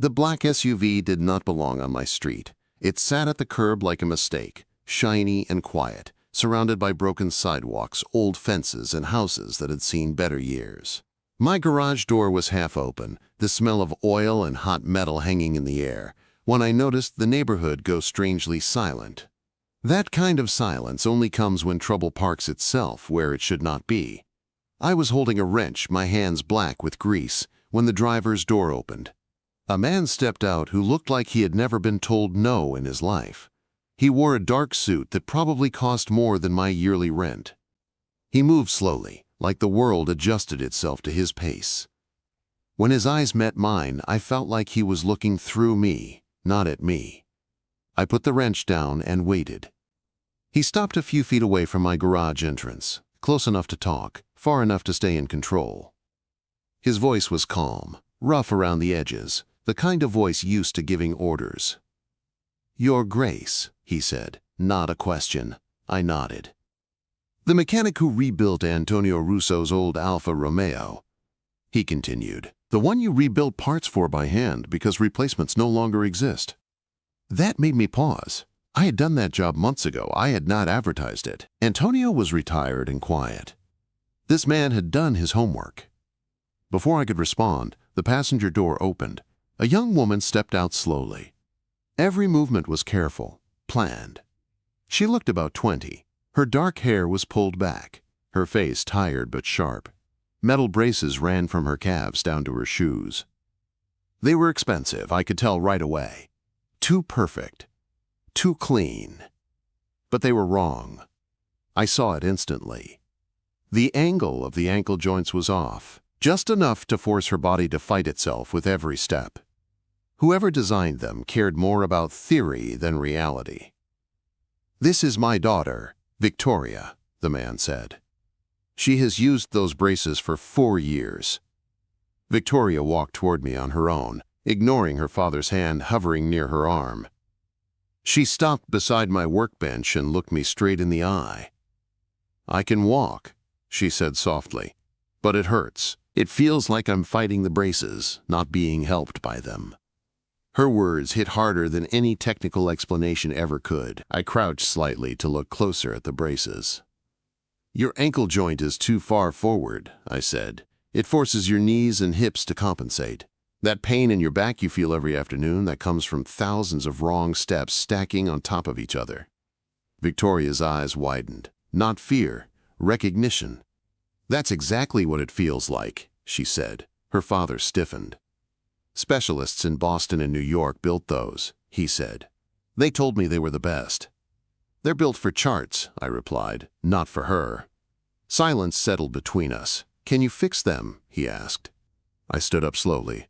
The black SUV did not belong on my street. It sat at the curb like a mistake, shiny and quiet, surrounded by broken sidewalks, old fences, and houses that had seen better years. My garage door was half open, the smell of oil and hot metal hanging in the air, when I noticed the neighborhood go strangely silent. That kind of silence only comes when trouble parks itself where it should not be. I was holding a wrench, my hands black with grease, when the driver's door opened. A man stepped out who looked like he had never been told no in his life. He wore a dark suit that probably cost more than my yearly rent. He moved slowly, like the world adjusted itself to his pace. When his eyes met mine, I felt like he was looking through me, not at me. I put the wrench down and waited. He stopped a few feet away from my garage entrance, close enough to talk, far enough to stay in control. His voice was calm, rough around the edges, the kind of voice used to giving orders. "Your Grace," he said, not a question. I nodded. "The mechanic who rebuilt Antonio Russo's old Alfa Romeo," he continued. "The one you rebuilt parts for by hand because replacements no longer exist." That made me pause. I had done that job months ago. I had not advertised it. Antonio was retired and quiet. This man had done his homework. Before I could respond, the passenger door opened. A young woman stepped out slowly. Every movement was careful, planned. She looked about 20. Her dark hair was pulled back, her face tired but sharp. Metal braces ran from her calves down to her shoes. They were expensive, I could tell right away. Too perfect, too clean. But they were wrong. I saw it instantly. The angle of the ankle joints was off, just enough to force her body to fight itself with every step. Whoever designed them cared more about theory than reality. "This is my daughter, Victoria," the man said. "She has used those braces for 4 years." Victoria walked toward me on her own, ignoring her father's hand hovering near her arm. She stopped beside my workbench and looked me straight in the eye. "I can walk," she said softly, "but it hurts. It feels like I'm fighting the braces, not being helped by them." Her words hit harder than any technical explanation ever could. I crouched slightly to look closer at the braces. "Your ankle joint is too far forward," I said. "It forces your knees and hips to compensate. That pain in your back you feel every afternoon, that comes from thousands of wrong steps stacking on top of each other." Victoria's eyes widened. Not fear, recognition. "That's exactly what it feels like," she said. Her father stiffened. "Specialists in Boston and New York built those," he said. "They told me they were the best." "They're built for charts," I replied, "not for her." Silence settled between us. "Can you fix them?" he asked. I stood up slowly.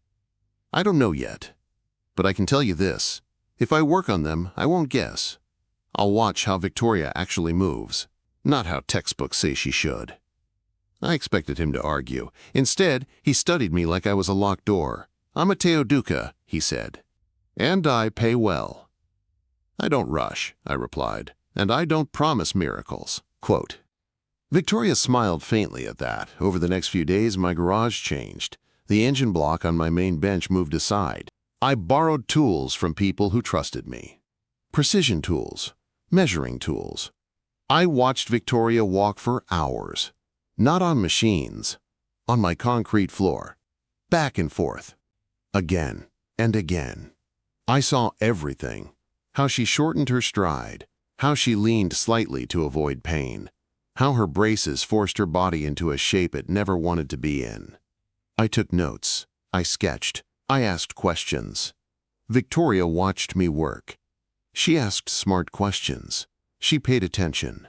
"I don't know yet, but I can tell you this. If I work on them, I won't guess. I'll watch how Victoria actually moves, not how textbooks say she should." I expected him to argue. Instead, he studied me like I was a locked door. "I'm a Teoduca," he said, "and I pay well." "I don't rush," I replied, "and I don't promise miracles." Quote. Victoria smiled faintly at that. Over the next few days, my garage changed. The engine block on my main bench moved aside. I borrowed tools from people who trusted me. Precision tools, measuring tools. I watched Victoria walk for hours, not on machines, on my concrete floor, back and forth, again and again. I saw everything, how she shortened her stride, how she leaned slightly to avoid pain, how her braces forced her body into a shape it never wanted to be in. I took notes, I sketched, I asked questions. Victoria watched me work. She asked smart questions. She paid attention.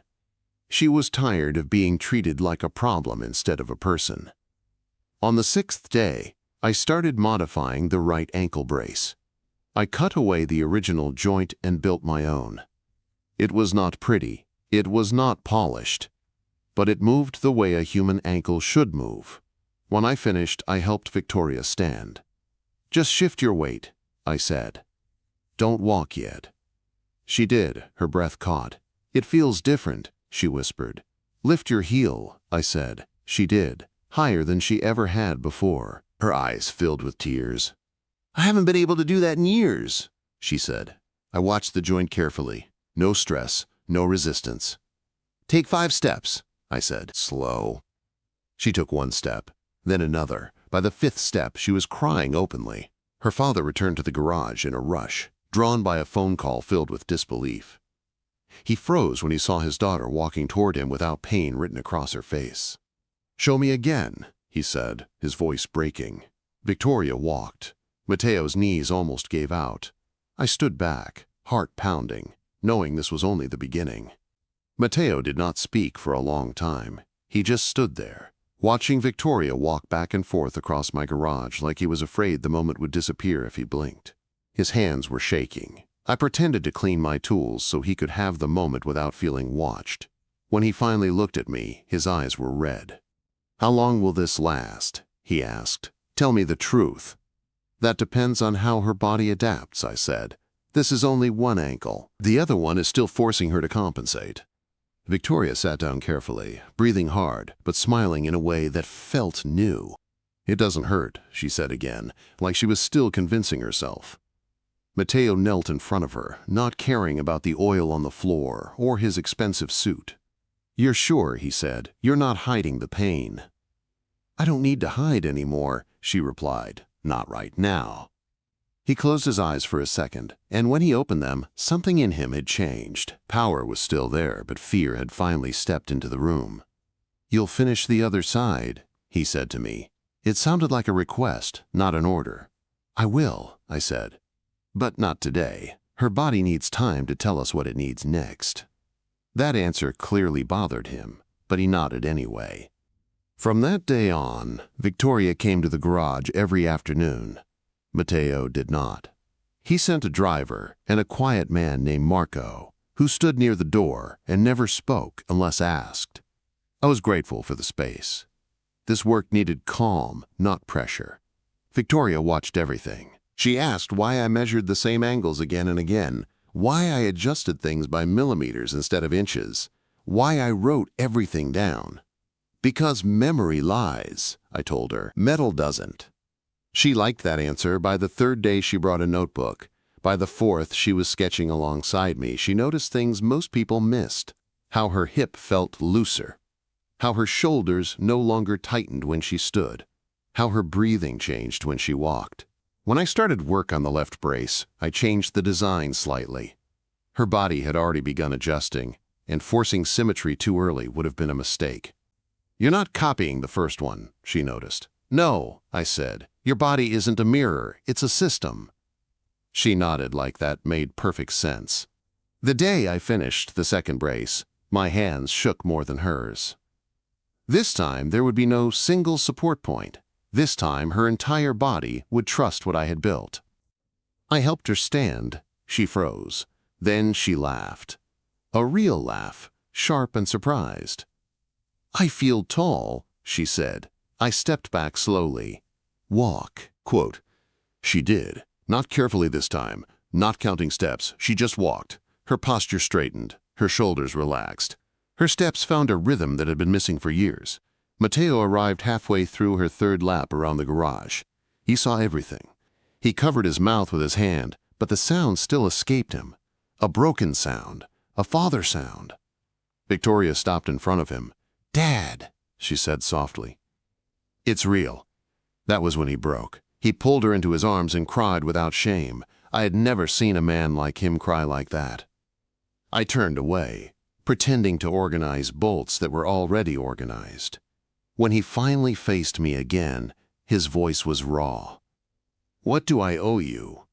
She was tired of being treated like a problem instead of a person. On the 6th day, I started modifying the right ankle brace. I cut away the original joint and built my own. It was not pretty, it was not polished, but it moved the way a human ankle should move. When I finished, I helped Victoria stand. "Just shift your weight," I said. "Don't walk yet." She did, her breath caught. "It feels different," she whispered. "Lift your heel," I said. She did, higher than she ever had before. Her eyes filled with tears. I haven't been able to do that in years, she said. I watched the joint carefully. No stress, no resistance. Take 5 steps, I said, slow. She took 1 step, then another. By the 5th step, she was crying openly. Her father returned to the garage in a rush, drawn by a phone call filled with disbelief. He froze when he saw his daughter walking toward him without pain written across her face. Show me again, he said, his voice breaking. Victoria walked. Mateo's knees almost gave out. I stood back, heart pounding, knowing this was only the beginning. Mateo did not speak for a long time. He just stood there, watching Victoria walk back and forth across my garage like he was afraid the moment would disappear if he blinked. His hands were shaking. I pretended to clean my tools so he could have the moment without feeling watched. When he finally looked at me, his eyes were red. How long will this last? He asked. Tell me the truth. That depends on how her body adapts, I said. This is only one ankle. The other one is still forcing her to compensate. Victoria sat down carefully, breathing hard, but smiling in a way that felt new. It doesn't hurt, she said again, like she was still convincing herself. Mateo knelt in front of her, not caring about the oil on the floor or his expensive suit. You're sure, he said. You're not hiding the pain. I don't need to hide anymore, she replied. Not right now. He closed his eyes for a second, and when he opened them, something in him had changed. Power was still there, but fear had finally stepped into the room. You'll finish the other side, he said to me. It sounded like a request, not an order. I will, I said. But not today. Her body needs time to tell us what it needs next. That answer clearly bothered him, but he nodded anyway. From that day on, Victoria came to the garage every afternoon. Mateo did not. He sent a driver and a quiet man named Marco, who stood near the door and never spoke unless asked. I was grateful for the space. This work needed calm, not pressure. Victoria watched everything. She asked why I measured the same angles again and again, why I adjusted things by millimeters instead of inches, why I wrote everything down. Because memory lies, I told her. Metal doesn't. She liked that answer. By the 3rd day, she brought a notebook. By the 4th, she was sketching alongside me. She noticed things most people missed. How her hip felt looser. How her shoulders no longer tightened when she stood. How her breathing changed when she walked. When I started work on the left brace, I changed the design slightly. Her body had already begun adjusting, and forcing symmetry too early would have been a mistake. You're not copying the first one, she noticed. No, I said. Your body isn't a mirror, it's a system. She nodded like that made perfect sense. The day I finished the second brace, my hands shook more than hers. This time there would be no single support point. This time her entire body would trust what I had built. I helped her stand. She froze. Then she laughed. A real laugh, sharp and surprised. I feel tall, she said. I stepped back slowly. Walk. Quote. She did. Not carefully this time. Not counting steps. She just walked. Her posture straightened. Her shoulders relaxed. Her steps found a rhythm that had been missing for years. Mateo arrived halfway through her 3rd lap around the garage. He saw everything. He covered his mouth with his hand, but the sound still escaped him. A broken sound. A father sound. Victoria stopped in front of him. Dad, she said softly. It's real. That was when he broke. He pulled her into his arms and cried without shame. I had never seen a man like him cry like that. I turned away, pretending to organize bolts that were already organized. When he finally faced me again, his voice was raw. What do I owe you?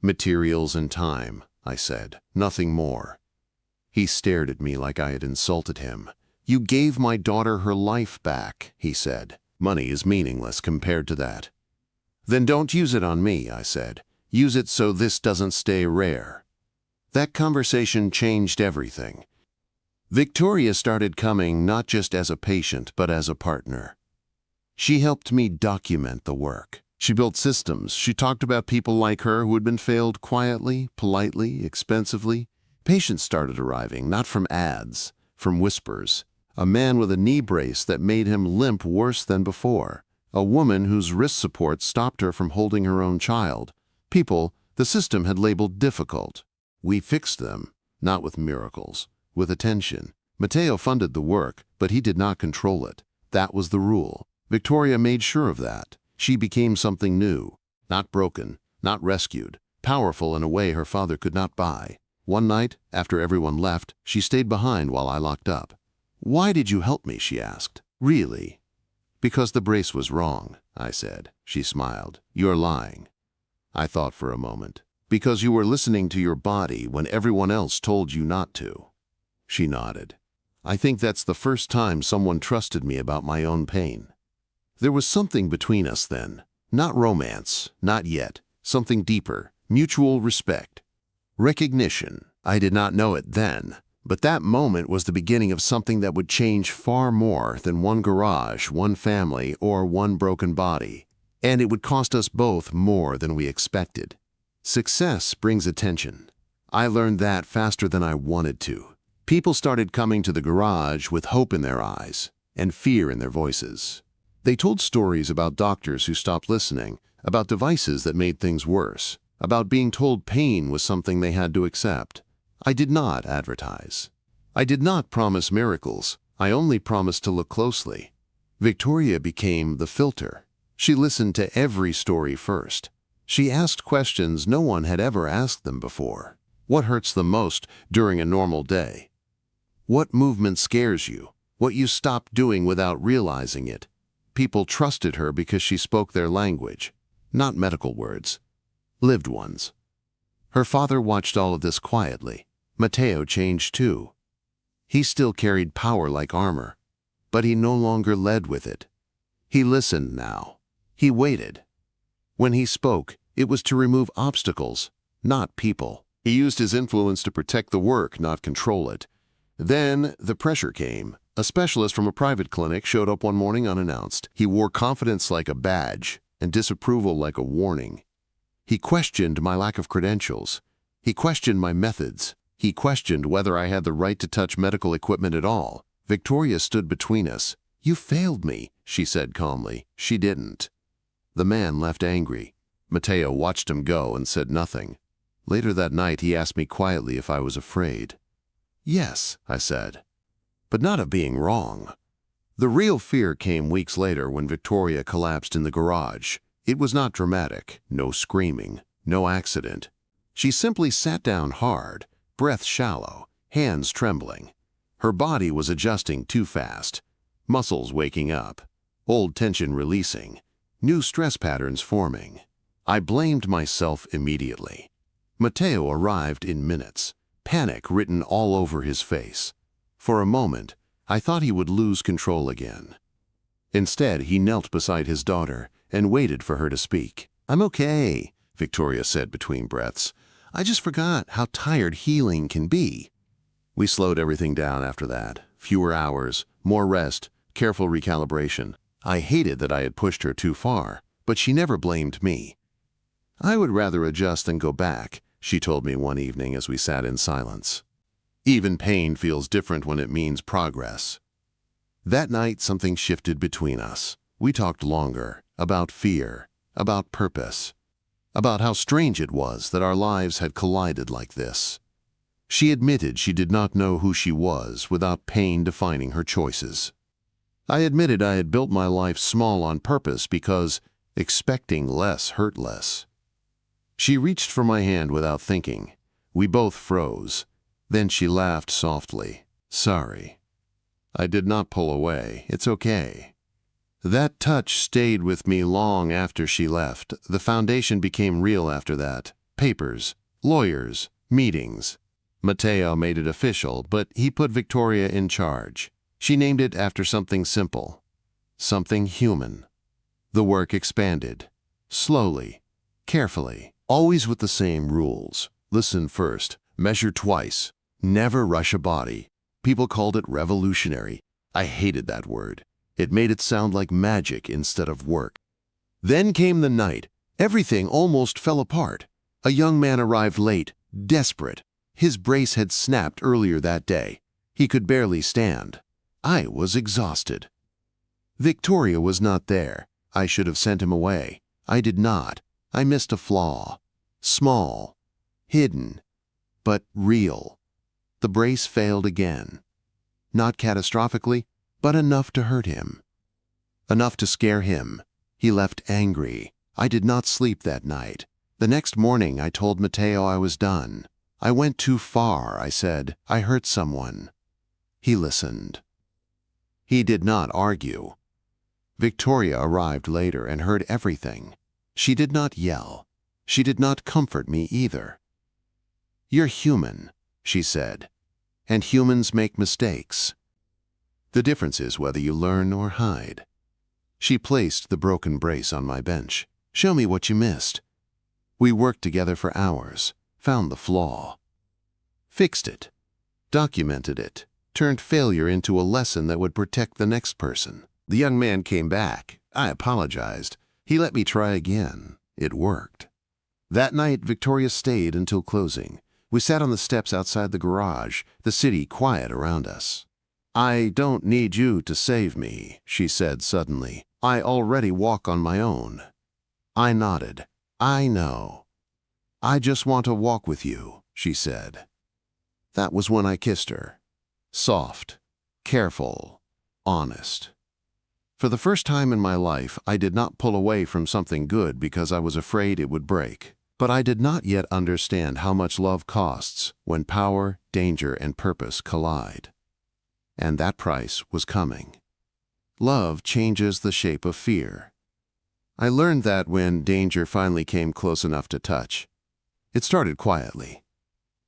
Materials and time, I said. Nothing more. He stared at me like I had insulted him. You gave my daughter her life back, he said. Money is meaningless compared to that. Then don't use it on me, I said. Use it so this doesn't stay rare. That conversation changed everything. Victoria started coming not just as a patient, but as a partner. She helped me document the work. She built systems. She talked about people like her who had been failed quietly, politely, expensively. Patients started arriving, not from ads, from whispers. A man with a knee brace that made him limp worse than before. A woman whose wrist support stopped her from holding her own child. People the system had labeled difficult. We fixed them, not with miracles, with attention. Matteo funded the work, but he did not control it. That was the rule. Victoria made sure of that. She became something new, not broken, not rescued, powerful in a way her father could not buy. One night, after everyone left, she stayed behind while I locked up. "Why did you help me?" she asked. "Really?" "Because the brace was wrong," I said. She smiled. "You're lying." I thought for a moment. "Because you were listening to your body when everyone else told you not to." She nodded. "I think that's the first time someone trusted me about my own pain." There was something between us then. Not romance, not yet. Something deeper, mutual respect. Recognition. I did not know it then, but that moment was the beginning of something that would change far more than one garage, one family, or one broken body. And it would cost us both more than we expected. Success brings attention. I learned that faster than I wanted to. People started coming to the garage with hope in their eyes and fear in their voices. They told stories about doctors who stopped listening, about devices that made things worse, about being told pain was something they had to accept. I did not advertise. I did not promise miracles. I only promised to look closely. Victoria became the filter. She listened to every story first. She asked questions no one had ever asked them before. What hurts the most during a normal day? What movement scares you? What you stopped doing without realizing it? People trusted her because she spoke their language, not medical words, lived ones. Her father watched all of this quietly. Matteo changed too. He still carried power like armor, but he no longer led with it. He listened now. He waited. When he spoke, it was to remove obstacles, not people. He used his influence to protect the work, not control it. Then the pressure came. A specialist from a private clinic showed up one morning unannounced. He wore confidence like a badge and disapproval like a warning. He questioned my lack of credentials. He questioned my methods. He questioned whether I had the right to touch medical equipment at all. Victoria stood between us. "You failed me," she said calmly. She didn't. The man left angry. Matteo watched him go and said nothing. Later that night, he asked me quietly if I was afraid. "Yes," I said, "but not of being wrong." The real fear came weeks later when Victoria collapsed in the garage. It was not dramatic, no screaming, no accident. She simply sat down hard, breath shallow, hands trembling. Her body was adjusting too fast, muscles waking up, old tension releasing, new stress patterns forming. I blamed myself immediately. Matteo arrived in minutes, panic written all over his face. For a moment, I thought he would lose control again. Instead, he knelt beside his daughter and waited for her to speak. "I'm okay," Victoria said between breaths. "I just forgot how tired healing can be." We slowed everything down after that. Fewer hours, more rest, careful recalibration. I hated that I had pushed her too far, but she never blamed me. "I would rather adjust than go back," she told me one evening as we sat in silence. Even pain feels different when it means progress. That night, something shifted between us. We talked longer, about fear, about purpose, about how strange it was that our lives had collided like this. She admitted she did not know who she was without pain defining her choices. I admitted I had built my life small on purpose because expecting less hurt less. She reached for my hand without thinking. We both froze. Then she laughed softly. "Sorry." I did not pull away. "It's okay." That touch stayed with me long after she left. The foundation became real after that. Papers, lawyers, meetings. Matteo made it official, but he put Victoria in charge. She named it after something simple, something human. The work expanded. Slowly, carefully, always with the same rules. Listen first, measure twice, never rush a body. People called it revolutionary. I hated that word. It made it sound like magic instead of work. Then came the night. Everything almost fell apart. A young man arrived late, desperate. His brace had snapped earlier that day. He could barely stand. I was exhausted. Victoria was not there. I should have sent him away. I did not. I missed a flaw. Small, hidden, but real. The brace failed again. Not catastrophically, but enough to hurt him. Enough to scare him. He left angry. I did not sleep that night. The next morning I told Matteo I was done. I went too far, I said. I hurt someone. He listened. He did not argue. Victoria arrived later and heard everything. She did not yell. She did not comfort me either. "You're human," she said, "and humans make mistakes. The difference is whether you learn or hide." She placed the broken brace on my bench. "Show me what you missed." We worked together for hours, found the flaw, fixed it, documented it, turned failure into a lesson that would protect the next person. The young man came back. I apologized. He let me try again. It worked. That night, Victoria stayed until closing. We sat on the steps outside the garage, the city quiet around us. "I don't need you to save me," she said suddenly. "I already walk on my own." I nodded. "I know. I just want to walk with you," she said. That was when I kissed her. Soft, careful, honest. For the first time in my life, I did not pull away from something good because I was afraid it would break. But I did not yet understand how much love costs when power, danger, and purpose collide. And that price was coming. Love changes the shape of fear. I learned that when danger finally came close enough to touch. It started quietly.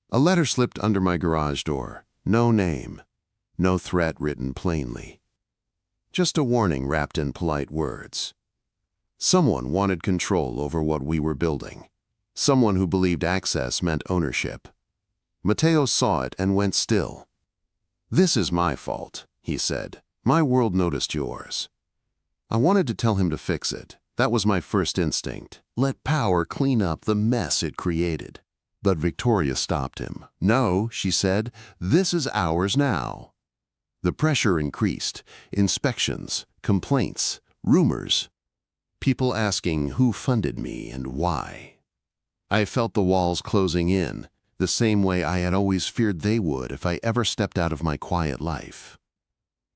A letter slipped under my garage door. No name. No threat written plainly. Just a warning wrapped in polite words. Someone wanted control over what we were building. Someone who believed access meant ownership. Matteo saw it and went still. "This is my fault," he said. "My world noticed yours." I wanted to tell him to fix it. That was my first instinct. Let power clean up the mess it created. But Victoria stopped him. "No," she said, "this is ours now." The pressure increased. Inspections, complaints, rumors. People asking who funded me and why. I felt the walls closing in, the same way I had always feared they would if I ever stepped out of my quiet life.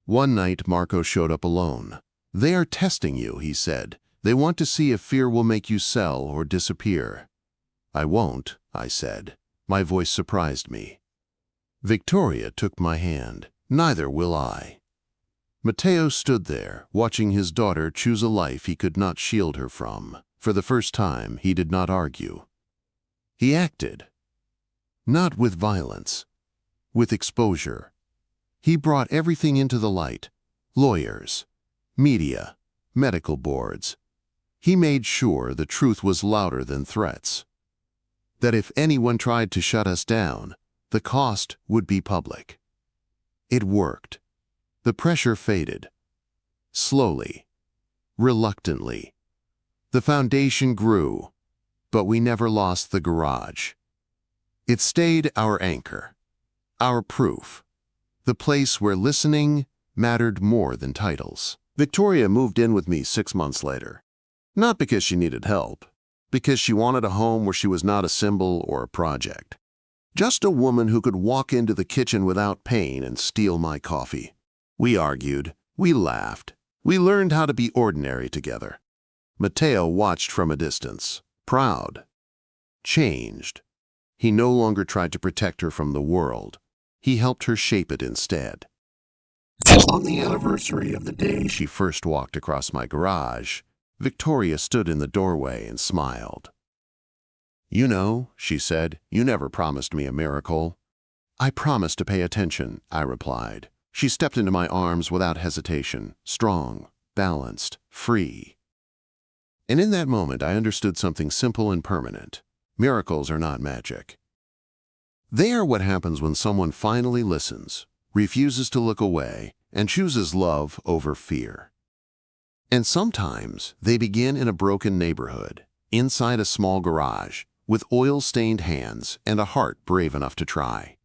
One night, Marco showed up alone. "They are testing you," he said. "They want to see if fear will make you sell or disappear." "I won't," I said. My voice surprised me. Victoria took my hand. "Neither will I." Matteo stood there, watching his daughter choose a life he could not shield her from. For the first time, he did not argue. He acted. Not with violence, with exposure. He brought everything into the light. Lawyers, media, medical boards. He made sure the truth was louder than threats. That if anyone tried to shut us down, the cost would be public. It worked. The pressure faded. Slowly, reluctantly. The foundation grew, but we never lost the garage. It stayed our anchor, our proof, the place where listening mattered more than titles. Victoria moved in with me 6 months later. Not because she needed help, because she wanted a home where she was not a symbol or a project. Just a woman who could walk into the kitchen without pain and steal my coffee. We argued, we laughed, we learned how to be ordinary together. Matteo watched from a distance, proud, changed. He no longer tried to protect her from the world. He helped her shape it instead. On the anniversary of the day she first walked across my garage, Victoria stood in the doorway and smiled. "You know," she said, "you never promised me a miracle." "I promised to pay attention," I replied. She stepped into my arms without hesitation, strong, balanced, free. And in that moment I understood something simple and permanent. Miracles are not magic. They are what happens when someone finally listens, refuses to look away, and chooses love over fear. And sometimes they begin in a broken neighborhood, inside a small garage, with oil-stained hands and a heart brave enough to try.